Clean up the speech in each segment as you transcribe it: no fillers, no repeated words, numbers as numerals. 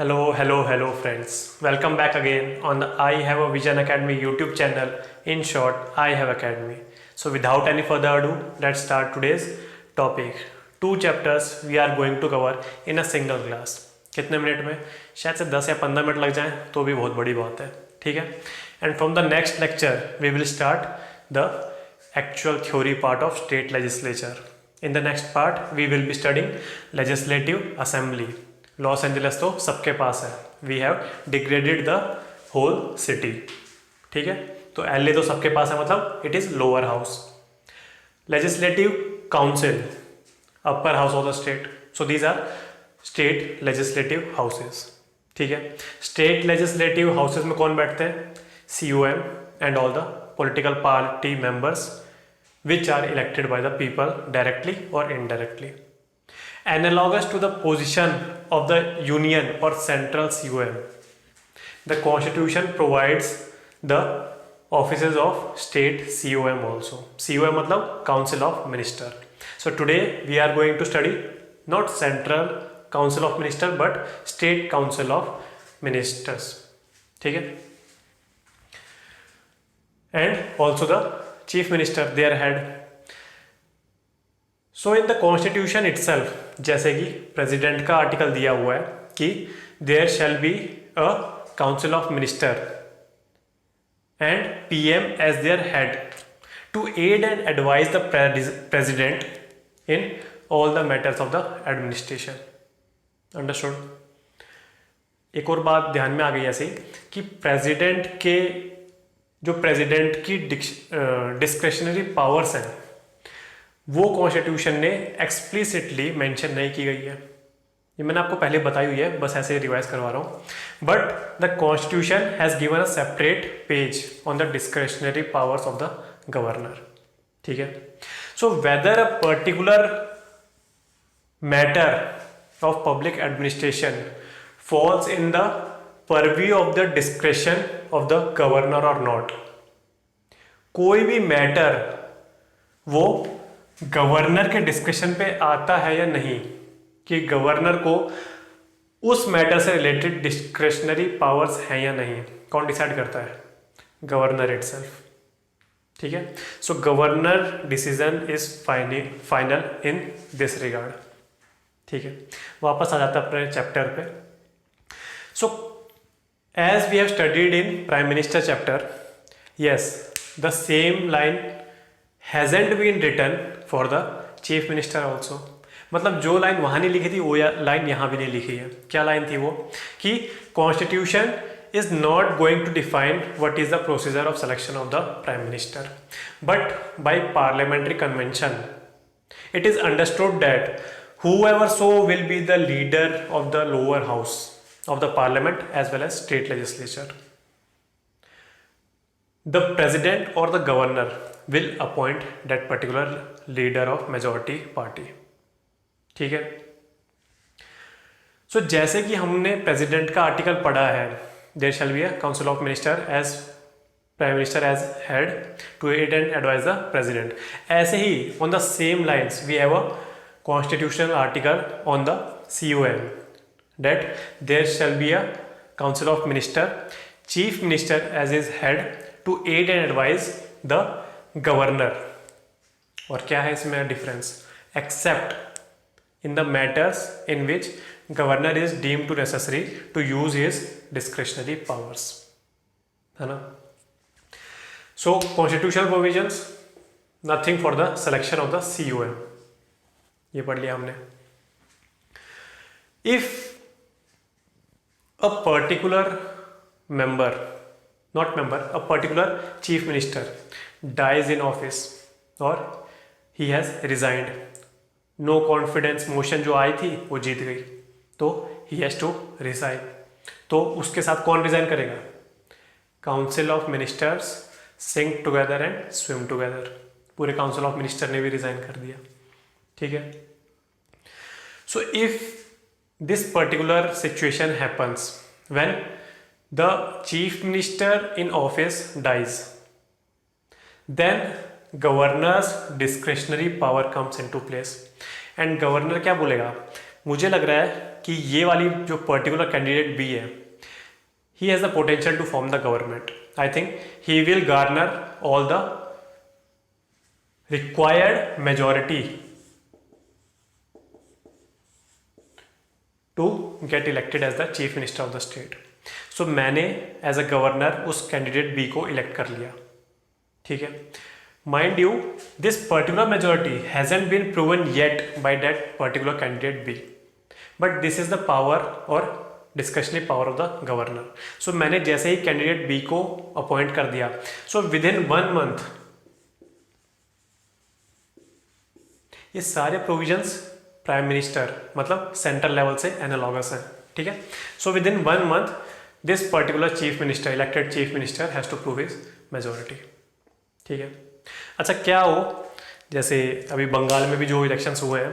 Hello friends. Welcome back again on the I Have a Vision Academy YouTube channel. In short, I Have Academy. So without any further ado, let's start today's topic. Two chapters we are going to cover in a single class. कितने minute में? शायद से 10 या 15 minute लग जाएं तो भी बहुत बड़ी बात है, ठीक है? And from the next lecture, we will start the actual theory part of state legislature. In the next part, we will be studying legislative assembly. Los Angeles तो सबके पास है. We have degraded the whole city. ठीक है, तो LA तो सबके पास है, मतलब it is lower house. Legislative council, upper house of the state. So these are state legislative houses. ठीक है, स्टेट लेजिस्लेटिव हाउसेस में कौन बैठते हैं? COM and all the political party members which are elected by the people directly और indirectly. Analogous to the position of the union or central COM, the constitution provides the offices of state COM also. COM मतलब council of minister. So today we are going to study not central council of minister but state council of ministers. ठीक है, and also the chief minister, their head. So in the constitution itself, जैसे कि president का article दिया हुआ है कि there shall be a council of minister and PM as their head to aid and advise the president in all the matters of the administration. Understood? एक और बात ध्यान में आ गई ऐसे कि प्रेसिडेंट की डिस्क्रिशनरी पावर्स हैं वो कॉन्स्टिट्यूशन ने एक्सप्लिसिटली मेंशन नहीं की गई है. ये मैंने आपको पहले बताई हुई है, बस ऐसे रिवाइज करवा रहा हूँ. But the constitution has given a separate page on the discretionary powers of the governor. ठीक है, so whether a particular matter of public administration falls in the purview of the discretion of the governor और not. कोई भी matter वो governor के discussion पे आता है या नहीं, कि गवर्नर को उस मैटर से रिलेटेड डिस्क्रिशनरी पावर्स हैं या नहीं, कौन डिसाइड करता है? Governor itself. ठीक है, so governor decision is final in this regard. ठीक है, वापस आ जाता है अपने चैप्टर पे. So as we have studied in prime minister chapter, yes the same line hasn't been written for the chief minister also. मतलब जो लाइन वहां नहीं लिखी थी वो लाइन यहां भी नहीं लिखी है. क्या लाइन थी वो? कि constitution is not going to define what is the procedure of selection of the prime minister, but by parliamentary convention it is understood that whoever so will be the leader of the lower house of the parliament as well as state legislature. The president or the governor will appoint that particular leader of majority party. ठीक है, सो जैसे कि हमने president का article पढ़ा है, there shall be a council of minister as prime minister as head to aid and advise the president. ऐसे ही on the same lines we have a constitutional article on the COM that there shall be a council of minister, chief minister as his head to aid and advise the governor. और क्या है इसमें difference? Except in the matters in which governor is deemed to necessary to use his discretionary powers. है ना? So constitutional provisions, nothing for the selection of the COM. ये पढ़ लिया हमने. If a particular member, not member, a particular chief minister dies in office or he has resigned, no confidence motion जो आई थी वो जीत गई, तो he has to resign. तो उसके साथ कौन रिजाइन करेगा? Council of ministers sink together and swim together. पूरे काउंसिल ऑफ मिनिस्टर ने भी रिजाइन कर दिया. ठीक है, so if this particular situation happens when the chief minister in office dies, then governor's discretionary power comes into place. and governor क्या बोलेगा? मुझे लग रहा है कि ये वाली जो पर्टिकुलर कैंडिडेट बी है, he has the potential to form the government. I think he will garner all the required majority to get elected as the chief minister of the state. So मैंने as a governor उस candidate B को elect कर लिया. ठीक है. Mind you, this particular majority hasn't been proven yet by that particular candidate B, but this is the power or discretionary power of the governor. सो मैंने जैसे ही candidate B को अपॉइंट कर दिया, सो विद इन 1 मंथ ये सारे provisions prime minister मतलब central level से एनालॉगस हैं. ठीक है. So within 1 month this particular chief minister, elected chief minister, has to prove his majority. ठीक है. अच्छा, क्या हो, जैसे अभी बंगाल में भी जो इलेक्शंस हुए हैं,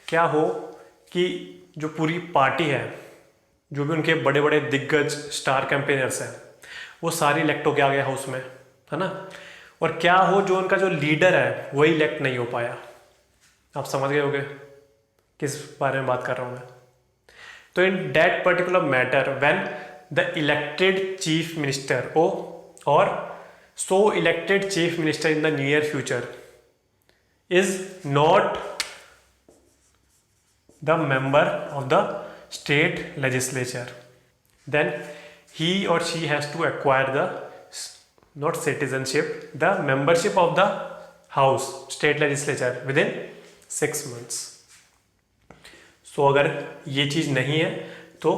क्या हो कि जो पूरी पार्टी है, जो भी उनके बड़े बड़े दिग्गज स्टार कैंपेनर्स हैं, वो सारे इलेक्ट हो के आ गए हाउस में, है ना. और क्या हो, जो उनका जो लीडर है वही इलेक्ट नहीं हो पाया. आप समझ गए होंगे किस बारे में बात कर रहा हूँ मैं. तो in that particular matter when the elected chief minister और so elected chief minister in the near future is not the member of the state legislature, then he or she has to acquire the not citizenship, the membership of the house state legislature within 6 months. So अगर ये चीज़ नहीं है तो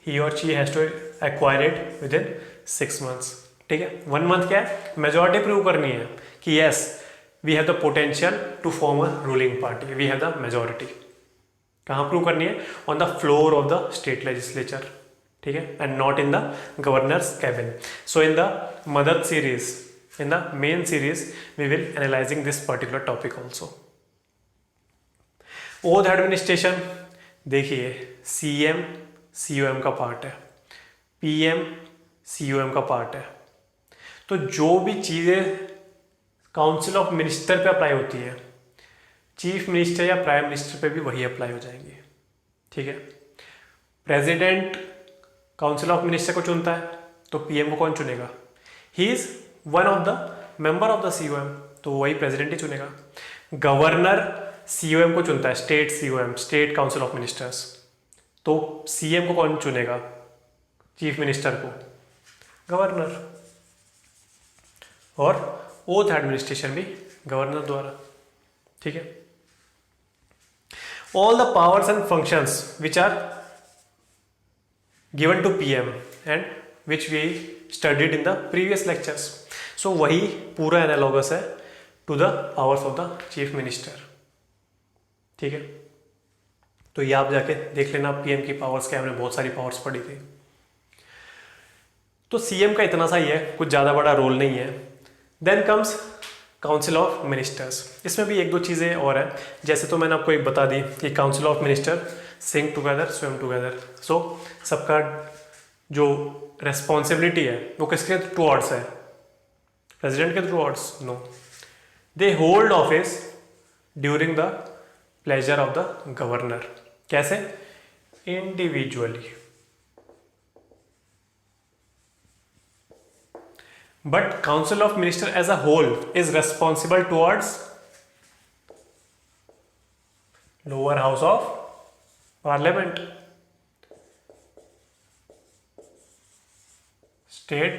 he or she has to acquire it within 6 months. ठीक है. 1 month क्या है, majority prove करनी है कि yes we have the potential to form a ruling party, we have the majority. कहाँ प्रूव करनी है, on the floor of the state legislature. ठीक है. And not in the governor's cabin. So in the मदद series, in the main series we will analysing this particular topic also. Oath administration, देखिए CM COM का part है, PM COM का part है. तो जो भी चीज़ें काउंसिल ऑफ मिनिस्टर पे अप्लाई होती है, चीफ मिनिस्टर या प्राइम मिनिस्टर पे भी वही अप्लाई हो जाएंगी. ठीक है. प्रेसिडेंट काउंसिल ऑफ मिनिस्टर को चुनता है, तो पीएम को कौन चुनेगा, he is one of the member of the COM, तो वही प्रेसिडेंट ही चुनेगा. गवर्नर सीओएम को चुनता है, state COM, state council of ministers, तो सीएम को कौन चुनेगा, चीफ मिनिस्टर को, गवर्नर. और ओथ एडमिनिस्ट्रेशन भी गवर्नर द्वारा. ठीक है. All the powers and functions which are given to PM and which we studied in the previous lectures. So वही पूरा एनालॉगस है to the powers of the chief minister. ठीक है. तो ये आप जाके देख लेना पीएम की पावर्स क्या, हमने बहुत सारी पावर्स पढ़ी थी. तो सीएम का इतना सा ही है, कुछ ज़्यादा बड़ा रोल नहीं है. Then comes council of ministers. इसमें भी 1-2 चीज़ें और हैं. जैसे तो मैंने आपको एक बता दी कि council of minister sing together swim together. So सबका जो रेस्पॉन्सिबिलिटी है वो किसके टुवर्ड्स है, प्रेसिडेंट के towards, no. They hold office during the pleasure of the governor. कैसे, individually. But Council of Minister as a whole is responsible towards lower house of parliament, state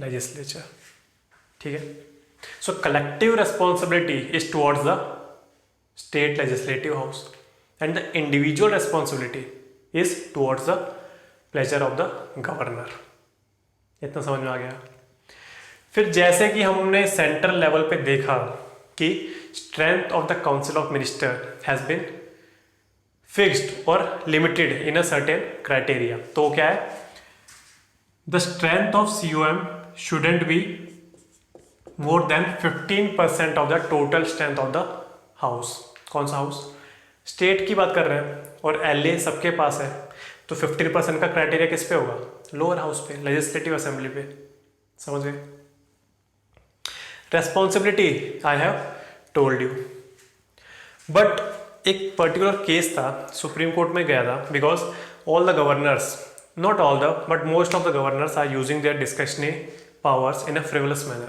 legislature. ठीक है. So collective responsibility is towards the state legislative house and the individual responsibility is towards the pleasure of the governor. इतना समझ में आ गया. फिर जैसे कि हमने सेंट्रल लेवल पे देखा कि strength of the council of minister has been fixed और limited in a certain criteria. तो क्या है, the strength of COM shouldn't be more than 15% of the total strength of the house. कौन सा house, state की बात कर रहे हैं, और एलए सबके पास है. तो 15% का क्राइटेरिया किस पे होगा, लोअर हाउस पे, लेजिस्लेटिव असेंबली पे. समझ गए. Responsibility I have told you. But एक पर्टिकुलर केस था, सुप्रीम कोर्ट में गया था, because all the governors, not all the but most of the governors are using their discretionary powers in a frivolous manner,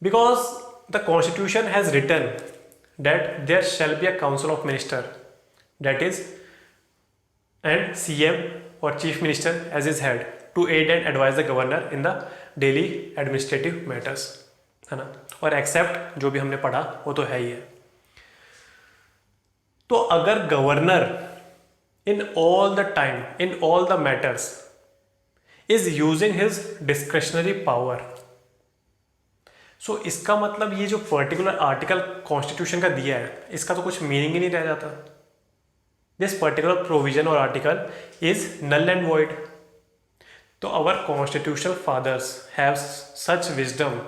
because the constitution has written that there shall be a council of minister, that is, and CM or chief minister as his head to aid and advise the governor in the daily administrative matters, है ना। और accept जो भी हमने पढ़ा वो तो है ही है। तो अगर governor in all the time, in all the matters, is using his discretionary power, so इसका मतलब ये जो पर्टिकुलर आर्टिकल कॉन्स्टिट्यूशन का दिया है, इसका तो कुछ मीनिंग ही नहीं रह जाता। This particular provision or article is null and void. तो our constitutional fathers have such wisdom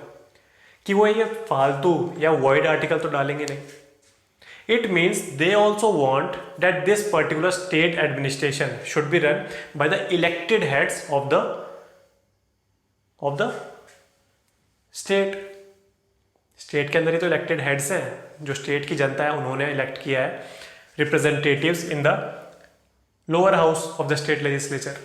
कि वो ये फालतू या वॉइड आर्टिकल तो डालेंगे नहीं। It means they also want that this particular state administration should be run by the elected heads of the state. State के अंदर ही तो इलेक्टेड हेड्स हैं, जो स्टेट की जनता है उन्होंने इलेक्ट किया है representatives in the lower house of the state legislature.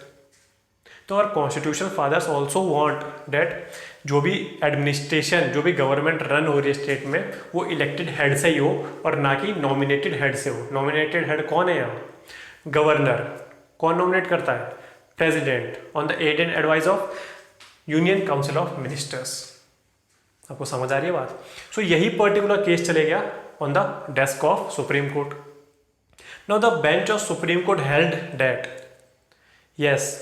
तो और constitution fathers also want that जो भी एडमिनिस्ट्रेशन, जो भी गवर्नमेंट रन हो रही है स्टेट में, वो इलेक्टेड हेड से ही हो और ना कि नॉमिनेटेड हेड से हो। नॉमिनेटेड हेड कौन है यहाँ? गवर्नर। कौन नॉमिनेट करता है? President, on the aid and advice of union council of ministers. आपको समझ आ रही है बात? सो यही पर्टिकुलर केस चले गया on the desk of supreme court. Now the bench of supreme court held that yes,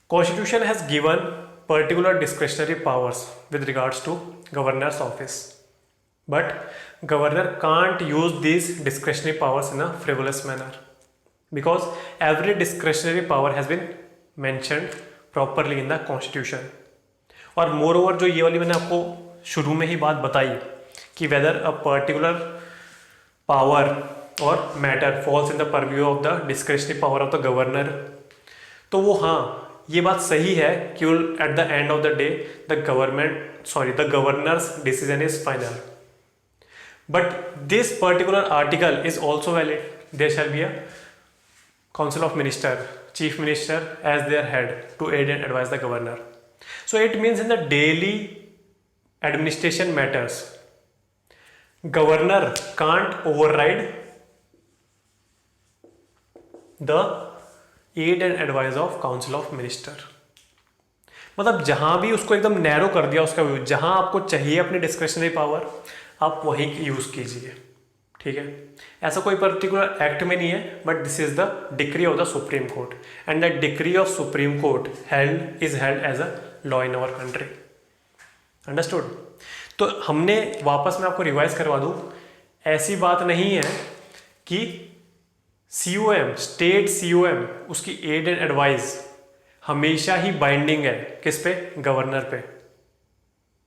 Constitution has given particular discretionary powers with regards to governor's office, but governor can't use these discretionary powers in a frivolous manner, because every discretionary power has been mentioned properly in the constitution. और moreover जो ये वाली मैंने आपको शुरू में ही बात बताई कि whether a particular power or matter falls in the purview of the discretionary power of the governor, तो वो हाँ ये बात सही है कि at the end of the day the governor's decision is final, but this particular article is also valid. There shall be a council of minister, chief minister as their head to aid and advise the governor. So it means in the daily administration matters governor can't override the aid and advice of council of minister. मतलब जहां भी उसको एकदम narrow कर दिया उसका view, जहां आपको चाहिए अपनी डिस्क्रिशनरी पावर आप वहीं यूज कीजिए, ठीक है। ऐसा कोई पर्टिकुलर एक्ट में नहीं है, but this is the decree of the supreme court and the decree of supreme court is held as a law in our country. Understood? तो हमने वापस में आपको रिवाइज करवा दूं, ऐसी बात नहीं है कि COM, स्टेट COM, उसकी एड एंड एडवाइस हमेशा ही बाइंडिंग है किस पे? गवर्नर पे।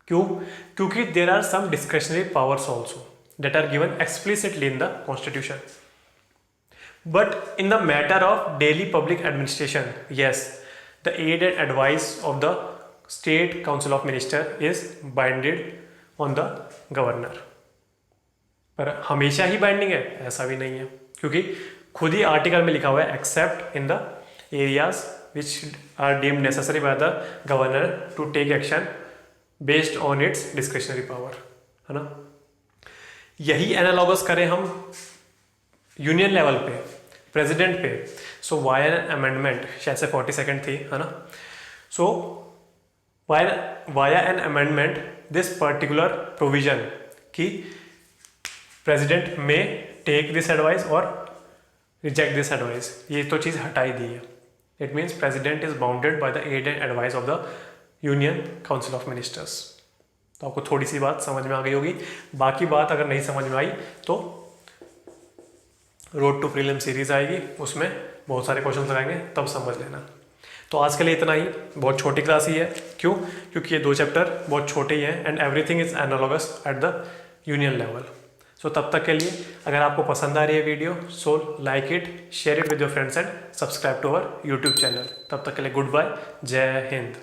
क्यों? क्योंकि there are some discretionary powers also that are given explicitly in the constitution, but in the matter of daily public administration, yes, the aid and advice of the state council of minister is binded on the governor. पर हमेशा ही binding है ऐसा भी नहीं है, क्योंकि खुद ही article में लिखा हुआ है except in the areas which are deemed necessary by the governor to take action based on its discretionary power, है ना। यही एनालॉगस करें हम यूनियन लेवल पे, प्रेसिडेंट पे, सो वाया अमेंडमेंट शायद से 42nd थी, है ना। So via an amendment this particular provision कि president may take this advice or reject this advice, ये तो चीज़ हटाई दी है। It means president is bounded by the aid and advice of the union council of ministers. तो आपको थोड़ी सी बात समझ में आ गई होगी। बाकी बात अगर नहीं समझ में आई तो रोड टू प्रीलिम सीरीज आएगी, उसमें बहुत सारे क्वेश्चन लगाएंगे, तब समझ लेना। तो आज के लिए इतना ही, बहुत छोटी क्लास ही है। क्यों? क्योंकि ये 2 चैप्टर बहुत छोटे ही हैं and everything is analogous at the union level. So तब तक के लिए अगर आपको पसंद आ रही है video, so like it, share it with your friends and subscribe to our YouTube channel. तब तक के लिए गुड बाय, जय हिंद।